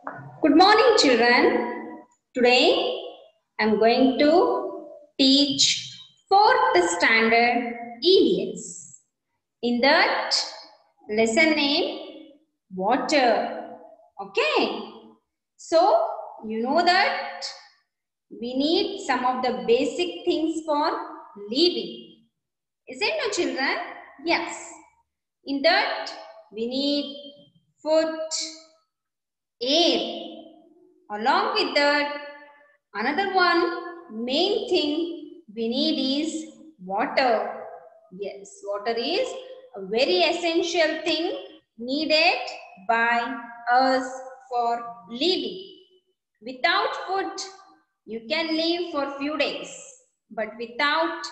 Good morning, children. Today I am going to teach 4th standard EVS. In that lesson name, water. Okay. So, you know that we need some of the basic things for living. Isn't it, children? Yes. In that, we need food, air. Along with that, another one main thing we need is water. Yes, water is a very essential thing needed by us for living. Without food, you can live for few days. But without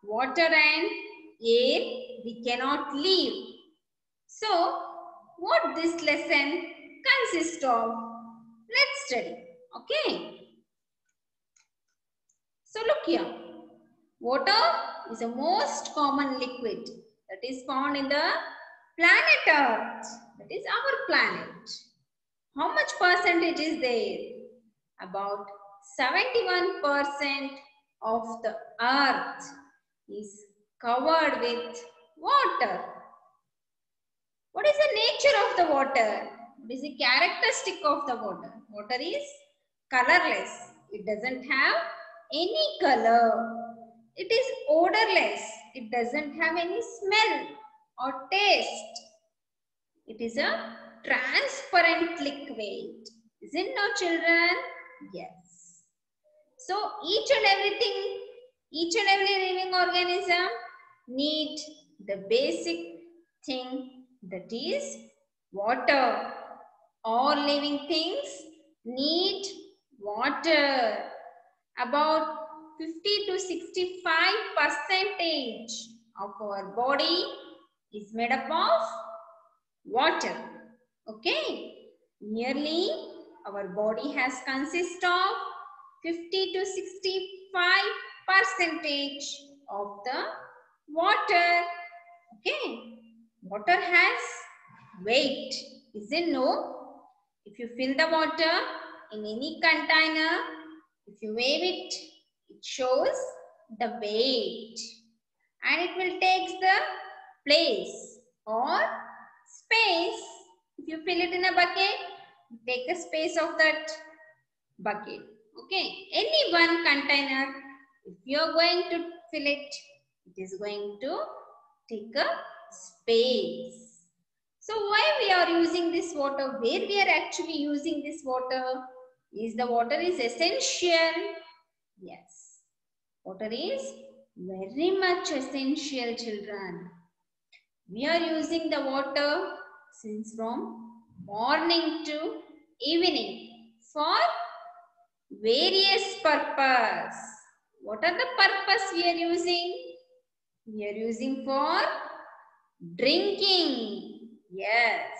water and air, we cannot live. So, what this lesson consists of? Let's study. Okay. So, look here. Water is the most common liquid that is found in the planet Earth. That is our planet. How much percentage is there? About 71% of the Earth is covered with water. What is the nature of the water? What is the characteristic of the water? Water is colorless. It doesn't have any color. It is odorless. It doesn't have any smell or taste. It is a transparent liquid. Isn't it, no, children? Yes. So each and every living organism need the basic thing, that is water. All living things need water. About 50 to 65% of our body is made up of water. Okay. Nearly our body has consist of 50 to 65% of the water. Okay. Water has weight. Isn't no? If you fill the water in any container, if you weigh it, it shows the weight. And it will take the place or space. If you fill it in a bucket, take a space of that bucket. Okay. Any one container, if you are going to fill it, it is going to take a space. So why we are using this water? Where we are actually using this water? Is the water is essential? Yes. Water is very much essential, children. We are using the water since from morning to evening for various purpose. What are the purpose we are using? We are using for drinking. Yes,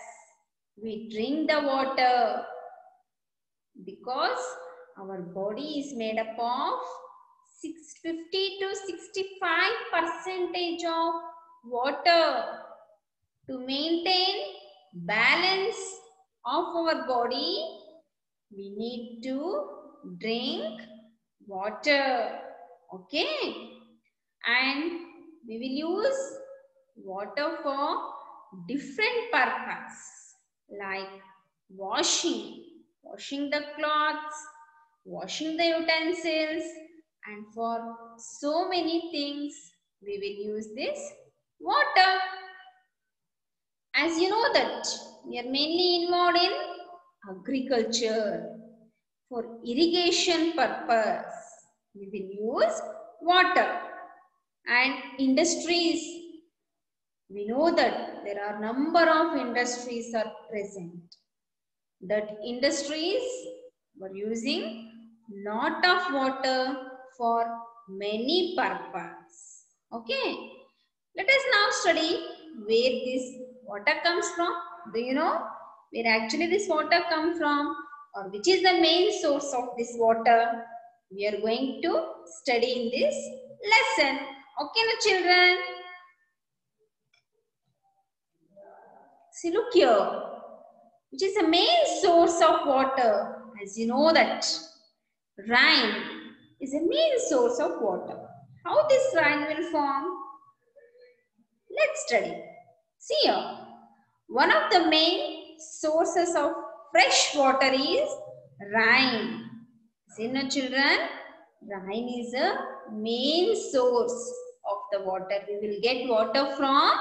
we drink the water because our body is made up of 50 to 65% of water. To maintain balance of our body, we need to drink water. Okay. And we will use water for different purpose, like washing the clothes, washing the utensils, and for so many things we will use this water. As you know that we are mainly involved in agriculture. For irrigation purpose, we will use water. And industries, we know that there are number of industries are present. That industries were using lot of water for many purpose. Okay. Let us now study where this water comes from. Do you know where actually this water comes from, or which is the main source of this water? We are going to study in this lesson. Okay, now children. See, look here. which is the main source of water. As you know that rain is a main source of water. How this rain will form? Let's study. See here. One of the main sources of fresh water is rain. See now children, rain is a main source of the water. We will get water from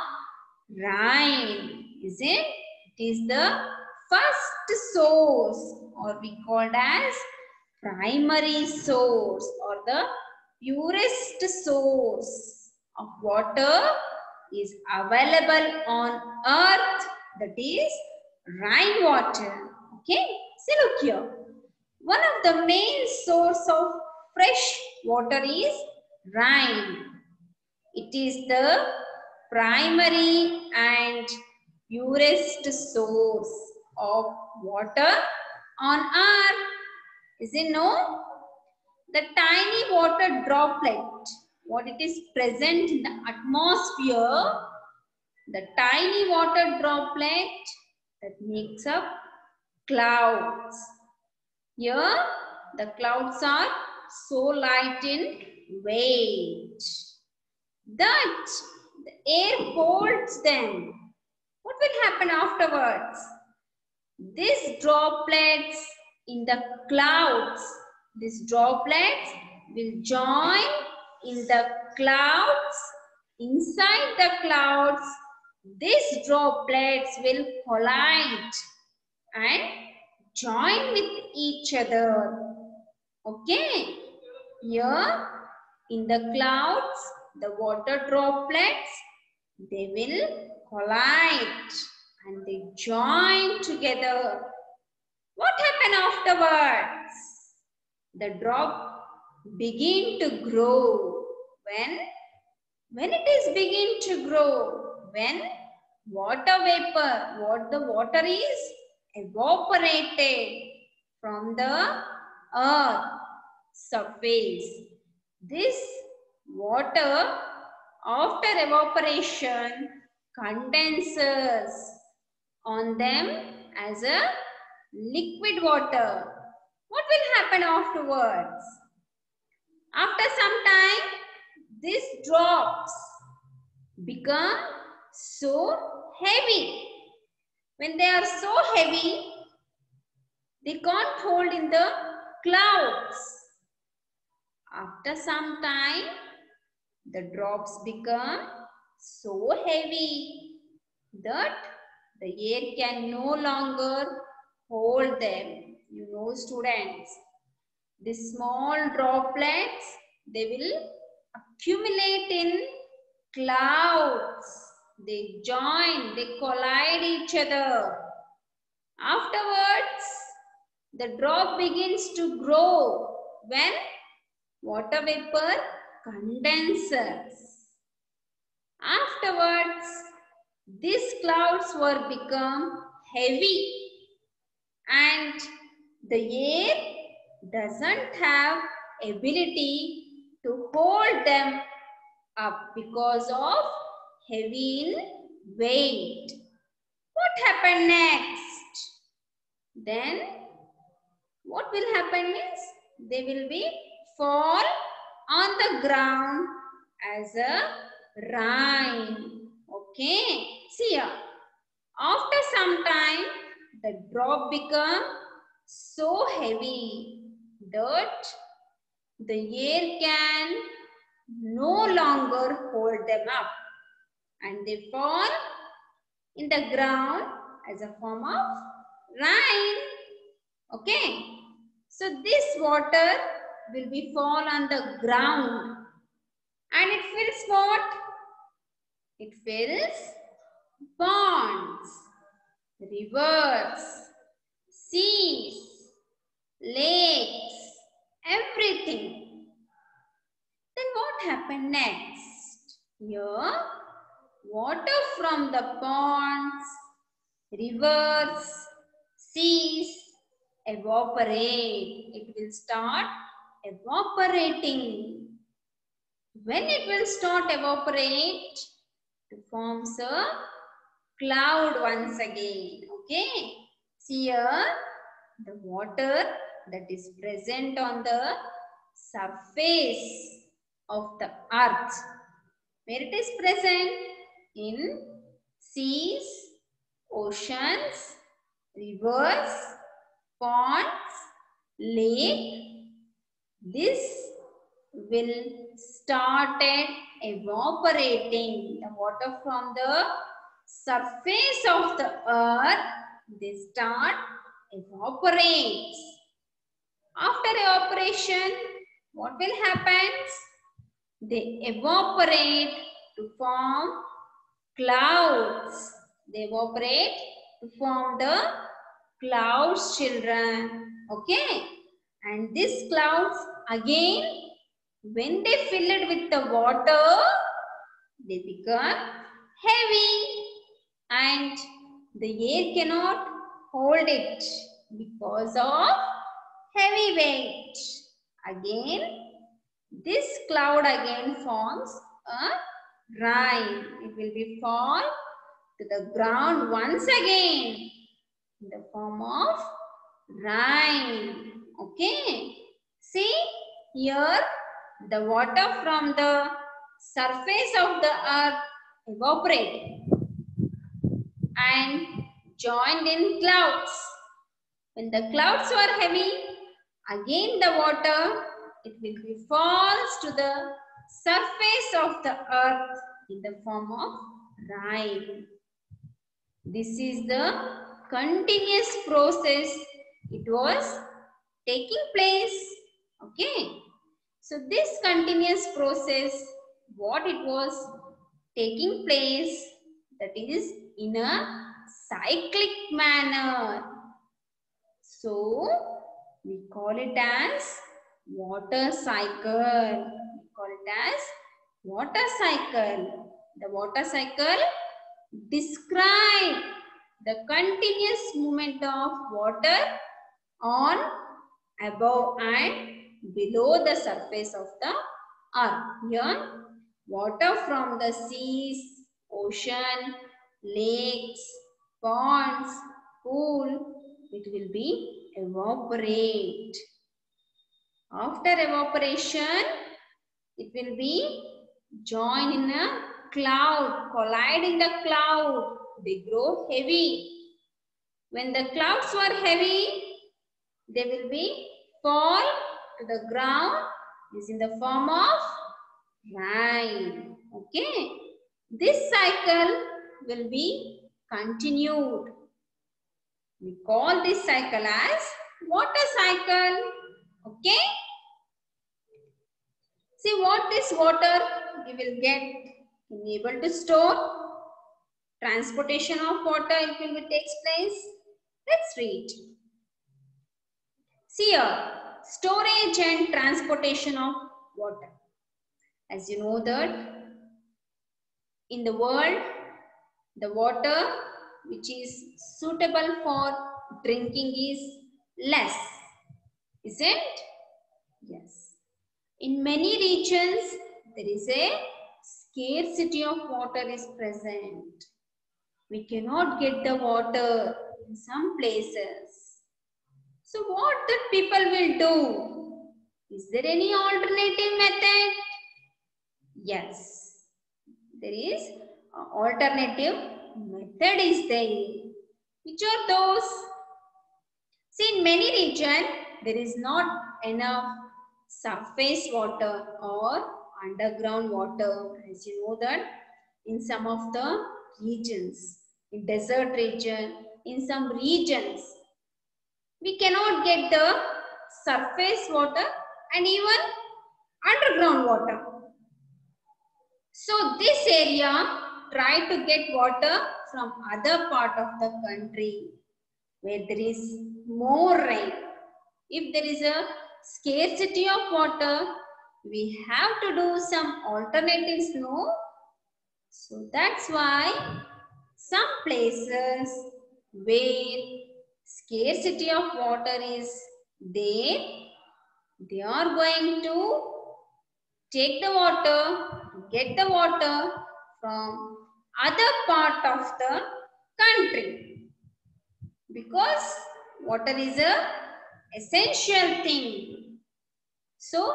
rain. Is it? It is the first source, or we called as primary source, or the purest source of water is available on earth, that is rainwater. Okay, see look here. One of the main source of fresh water is rain. It is the primary and purest source of water on earth. Is it no? The tiny water droplet, what it is present in the atmosphere, the tiny water droplet that makes up clouds. Here, the clouds are so light in weight that the air holds them. What will happen afterwards? These droplets in the clouds, these droplets will join in the clouds. Inside the clouds, these droplets will collide and join with each other. Okay. Here in the clouds, the water droplets, they will collide and they join together. What happened afterwards? The drop begin to grow. When it is begin to grow, when water vapor, what the water is evaporated from the earth surface. This water after evaporation condenses on them as a liquid water. What will happen afterwards? After some time, these drops become so heavy. When they are so heavy, they can't hold in the clouds. After some time, the drops become so heavy that the air can no longer hold them. You know, students, these small droplets, they will accumulate in clouds. They join, they collide each other. Afterwards, the drop begins to grow when water vapor condenses. Afterwards, these clouds were become heavy and the air doesn't have ability to hold them up because of heavy in weight. What happened next? Then what will happen is they will be fall on the ground as a rain. Okay. See here. After some time, the drop become so heavy that the air can no longer hold them up and they fall in the ground as a form of rain. Okay. So this water will be fall on the ground and it fills what? It fills ponds, rivers, seas, lakes, everything. Then what happened next? Here, water from the ponds, rivers, seas evaporate. It will start evaporating. When it will start evaporate, it forms a cloud once again. Okay. See here, the water that is present on the surface of the earth. Where it is present? In seas, oceans, rivers, ponds, lake. This will started evaporating. The water from the surface of the earth, they start evaporates. After evaporation, what will happen? They evaporate to form clouds. They evaporate to form the clouds, children. Okay. And these clouds again, when they fill it with the water, they become heavy and the air cannot hold it because of heavy weight. Again, this cloud again forms a rain. It will be fall to the ground once again in the form of rain. Okay. See here, the water from the surface of the earth evaporate and joined in clouds. When the clouds were heavy, again the water, it will be falls to the surface of the earth in the form of rain. This is the continuous process. It was taking place. Okay. So this continuous process, what it was taking place, that is in a cyclic manner. So we call it as water cycle. We call it as water cycle. The water cycle describe the continuous movement of water on, above and below the surface of the earth. Here, water from the seas, ocean, lakes, ponds, pool, it will be evaporate. After evaporation, it will be join in a cloud, collide in the cloud. They grow heavy. When the clouds were heavy, they will be fall to the ground is in the form of rain. Okay. This cycle will be continued. We call this cycle as water cycle. Okay. See what this water we will get able to store. Transportation of water it will be takes place. Let's read. See here, storage and transportation of water. As you know that in the world, the water which is suitable for drinking is less. Isn't it? Yes. In many regions, there is a scarcity of water is present. We cannot get the water in some places. So what the people will do? Is there any alternative method? Yes. There is an alternative method is there. Which are those? See, in many regions, there is not enough surface water or underground water. As you know that in some of the regions, in desert region, in some regions, we cannot get the surface water and even underground water. So this area try to get water from other part of the country where there is more rain. If there is a scarcity of water, we have to do some alternatives, no? So that's why some places where scarcity of water is there, they are going to take the water, get the water from other part of the country. because water is a essential thing. So,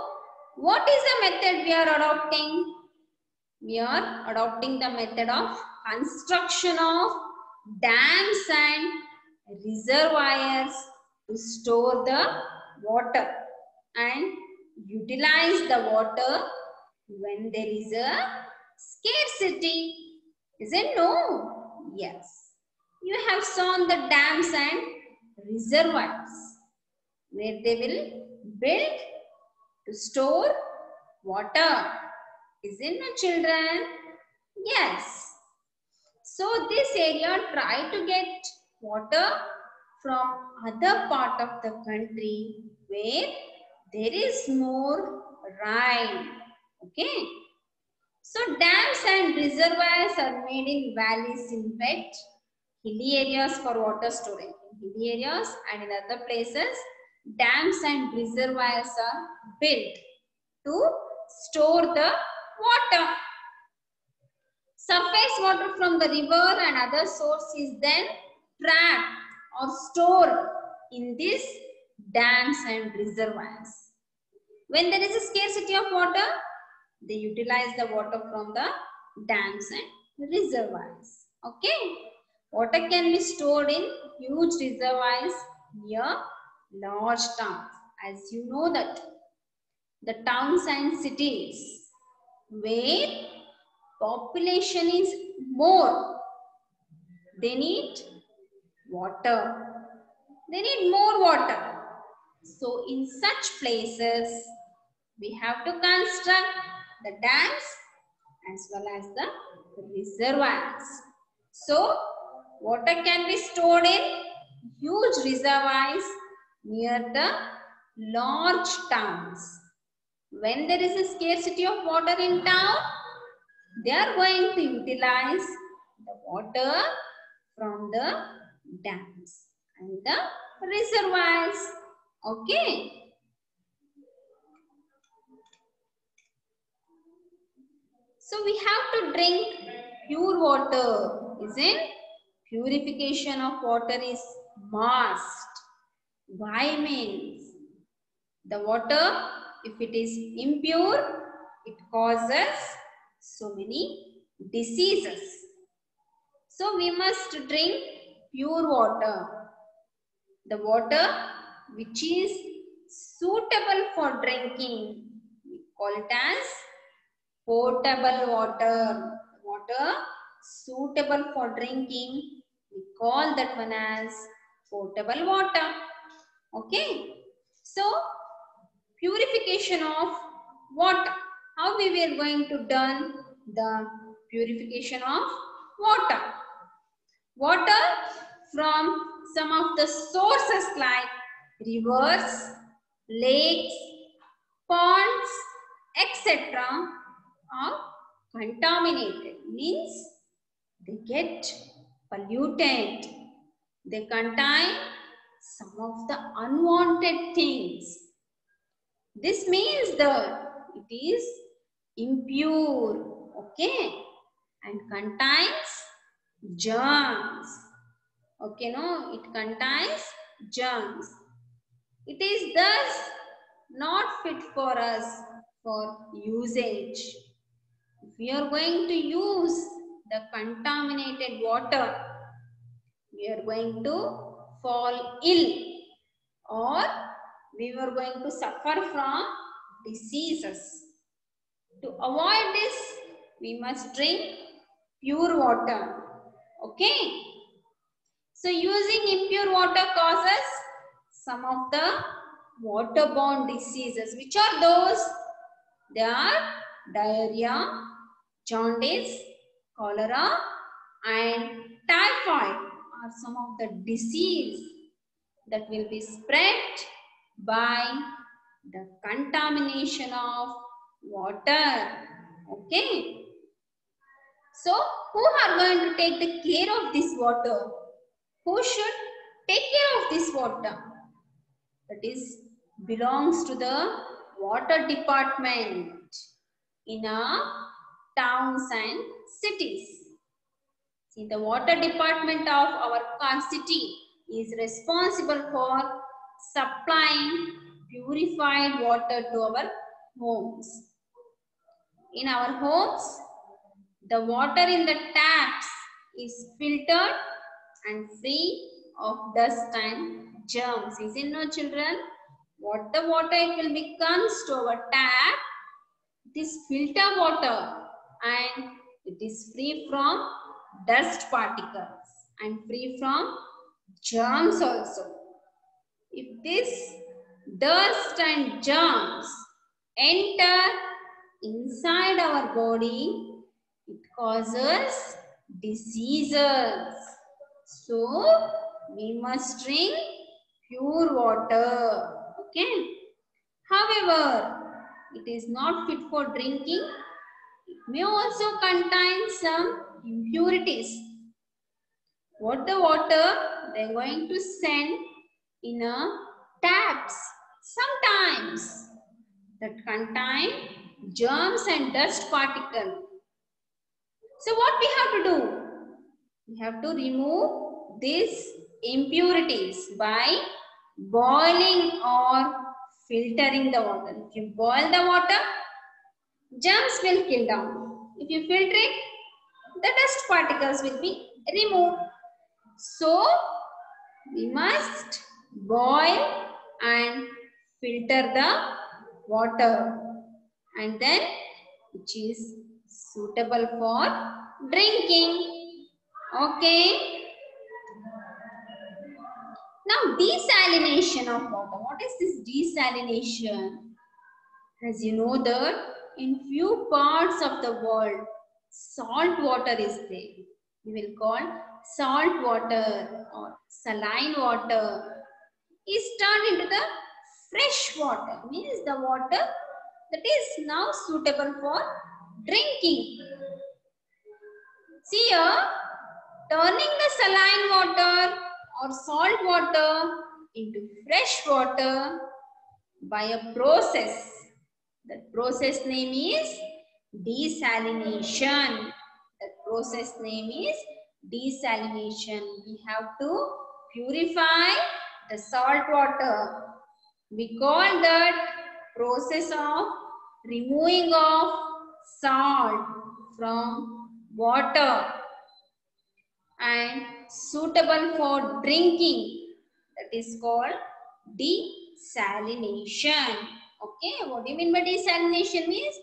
what is the method we are adopting? We are adopting the method of construction of dams and reservoirs to store the water and utilize the water when there is a scarcity. Is it no? Yes. You have shown the dams and reservoirs where they will build to store water. Isn't it, children? Yes. So this area try to get water from other part of the country where there is more rain. Okay. So dams and reservoirs are made in valleys in wet, hilly areas for water storage. In hilly areas and in other places, dams and reservoirs are built to store the water. Surface water from the river and other source is then trapped or stored in these dams and reservoirs. When there is a scarcity of water, they utilize the water from the dams and reservoirs. Okay. Water can be stored in huge reservoirs near large towns. As you know that the towns and cities where population is more, they need water. They need more water. So in such places, we have to construct the dams as well as the reservoirs. So water can be stored in huge reservoirs near the large towns. When there is a scarcity of water in town, they are going to utilize the water from the dams and the reservoirs. Okay. So we have to drink pure water, isn't? Purification of water is must. Why means the water, if it is impure, it causes so many diseases. So we must drink pure water. The water which is suitable for drinking, we call it as potable water. Water suitable for drinking, we call that one as potable water. Okay. So, purification of water. How we were going to done the purification of water? Water from some of the sources like rivers, lakes, ponds, etc. are contaminated. Means they get polluted. They contain some of the unwanted things. This means that it is impure, okay, and contains germs. Okay, no, it contains germs. It is thus not fit for us for usage. If we are going to use the contaminated water, we are going to fall ill or we were going to suffer from diseases. To avoid this, we must drink pure water. Okay. So using impure water causes some of the waterborne diseases. Which are those? They are diarrhea, jaundice, cholera and typhoid are some of the disease that will be spread by the contamination of water. Okay. So, who are going to take the care of this water? Who should take care of this water? That is belongs to the water department in our towns and cities. See, the water department of our city is responsible for supplying purified water to our homes. In our homes, the water in the taps is filtered and free of dust and germs. Isn't no children? What the water it will be comes to our tap, it is filter water and it is free from dust particles and free from germs also. If this dust and germs enter inside our body, it causes diseases. So, we must drink pure water. Okay. However, it is not fit for drinking. It may also contain some impurities. What the water they are going to send in a taps sometimes that contain germs and dust particles. So what we have to do? We have to remove these impurities by boiling or filtering the water. If you boil the water, germs will kill down. If you filter it, the dust particles will be removed. So, we must boil and filter the water, and then which is suitable for drinking. Okay. Now, desalination of water. What is this desalination? As you know that in few parts of the world, salt water is there. We will call salt water or saline water is turned into the fresh water. Means the water that is now suitable for drinking. See here, turning the saline water or salt water into fresh water by a process. That process name is desalination. That process name is desalination. We have to purify the salt water. We call that process of removing of salt from water and suitable for drinking. That is called desalination. Okay, what do you mean by desalination means?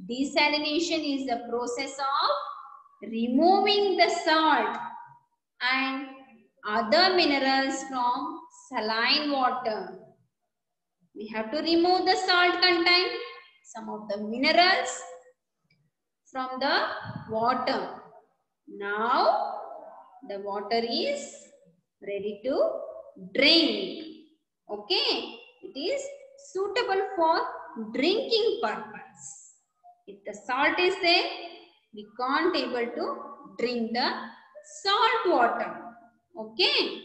Desalination is the process of removing the salt and other minerals from saline water. We have to remove the salt content, some of the minerals from the water. Now, the water is ready to drink. Okay, it is suitable for drinking purpose. If the salt is there, we can't able to drink the salt water. Okay.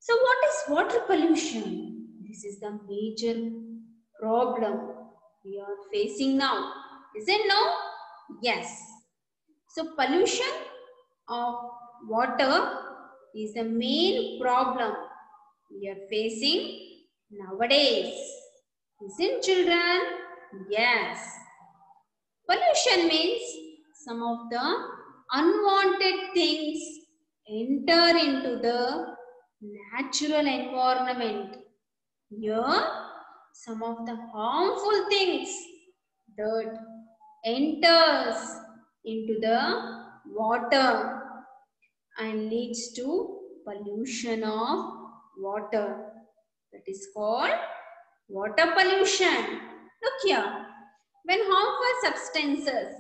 So what is water pollution? This is the major problem we are facing now. Is it no? Yes. So pollution of water is the main problem we are facing nowadays. Isn't children? Yes. Pollution means some of the unwanted things enter into the natural environment. Here, some of the harmful things that enters into the water and leads to pollution of water. That is called water pollution. Look here, when harmful substances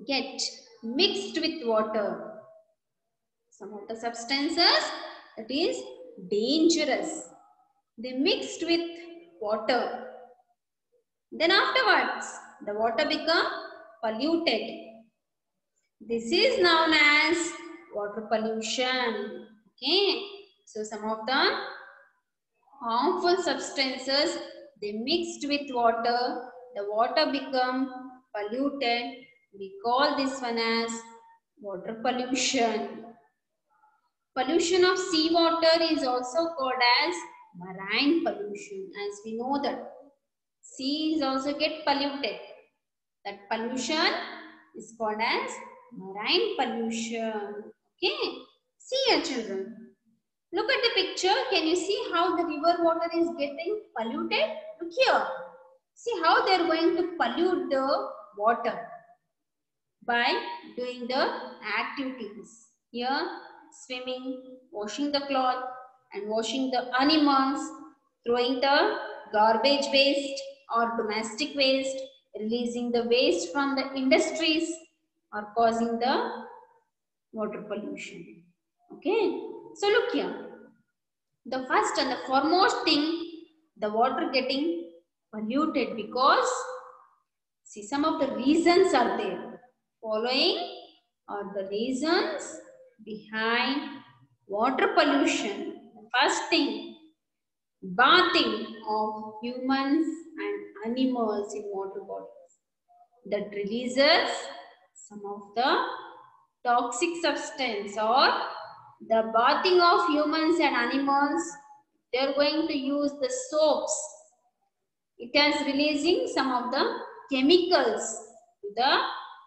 get mixed with water, some of the substances that is dangerous, they mixed with water. Then afterwards, the water become polluted. This is known as water pollution. Okay. So some of the harmful substances, they mixed with water, the water become polluted We call this one as water pollution. Pollution of seawater is also called as marine pollution, as we know that sea is also get polluted. That pollution is called as marine pollution. Okay, see here children. Look at the picture. Can you see how the river water is getting polluted? Look here. See how they are going to pollute the water by doing the activities. Here, swimming, washing the cloth and washing the animals, throwing the garbage waste or domestic waste, releasing the waste from the industries are causing the water pollution. Okay, so look here. The first and the foremost thing, the water getting polluted because see some of the reasons are there. Following are the reasons behind water pollution. The first thing, bathing of humans and animals in water bodies that releases some of the toxic substance, or the bathing of humans and animals, they are going to use the soaps. It is releasing some of the chemicals to the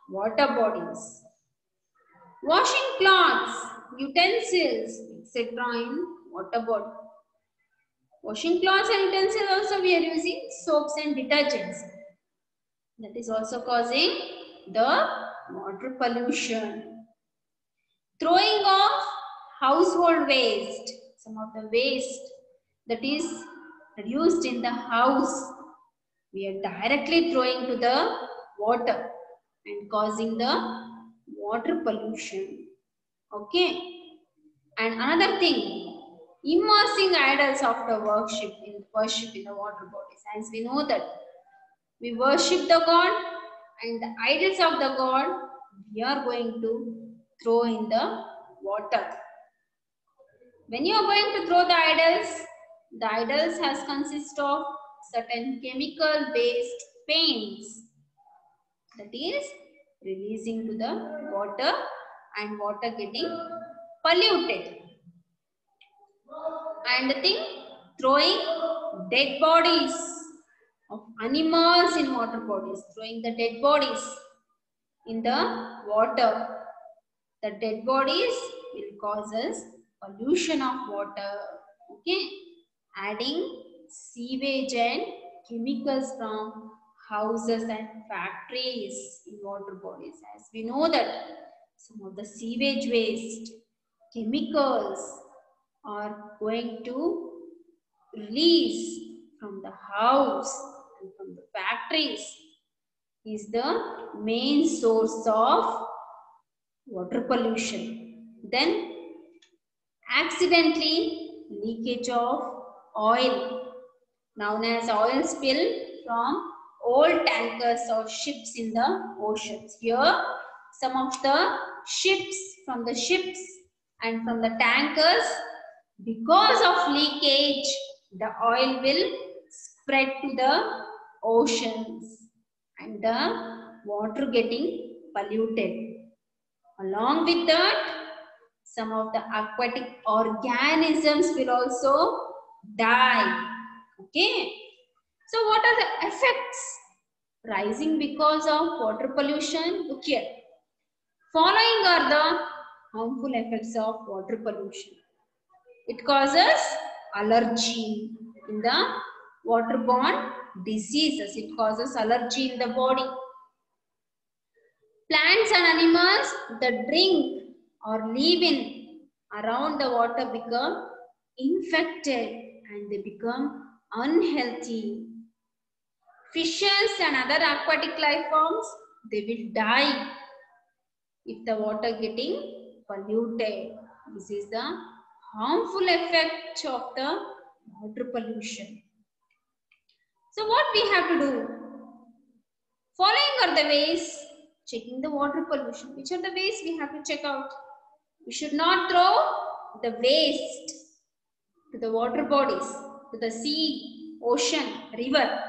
water bodies. Washing clothes, utensils, etc. in water body. Washing clothes and utensils also we are using soaps and detergents. That is also causing the water pollution. Throwing of household waste, some of the waste that is produced in the house, we are directly throwing to the water and causing the water pollution. Okay. And another thing, immersing idols after worship in the water bodies. As we know that we worship the God and the idols of the God we are going to throw in the water. When you are going to throw the idols has consist of certain chemical based paints that is releasing to the water and water getting polluted. And the thing, throwing dead bodies of animals in water bodies, throwing the dead bodies in the water. The dead bodies will cause us pollution of water. Okay, adding sewage and chemicals from houses and factories in water bodies. As we know that some of the sewage waste, chemicals are going to release from the house and from the factories is the main source of water pollution. Then accidentally leakage of oil, known as oil spill from old tankers or ships in the oceans. Here some of the ships and from the tankers, because of leakage, the oil will spread to the oceans and the water getting polluted. Along with that, some of the aquatic organisms will also die. Okay. So what are the effects rising because of water pollution? Look here. Following are the harmful effects of water pollution. It causes allergy in the waterborne diseases. It causes allergy in the body. Plants and animals that drink or live in around the water become infected and they become unhealthy. Fishes and other aquatic life forms, they will die if the water getting polluted. This is the harmful effect of the water pollution. So what we have to do? Following are the ways checking the water pollution. Which are the ways we have to check out? We should not throw the waste to the water bodies, to the sea, ocean, river.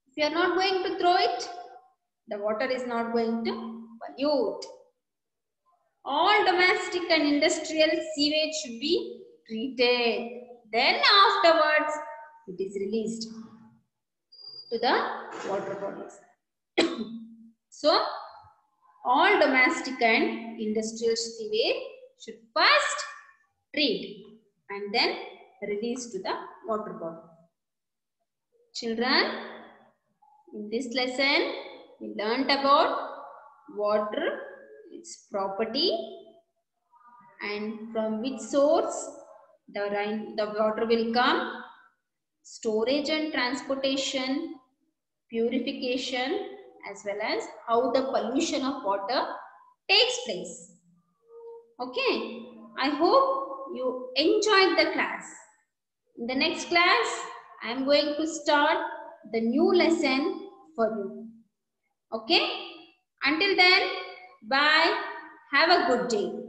If you are not going to throw it, The water is not going to pollute. All domestic and industrial sewage should be treated. Then afterwards, it is released to the water bodies. So, all domestic and industrial sewage should first treat and then release to the water body. Children, in this lesson, we learnt about water, its property, and from which source the water will come, storage and transportation, purification, as well as how the pollution of water takes place. Okay, I hope you enjoyed the class. In the next class, I am going to start the new lesson for you. Okay, until then, bye. Have a good day.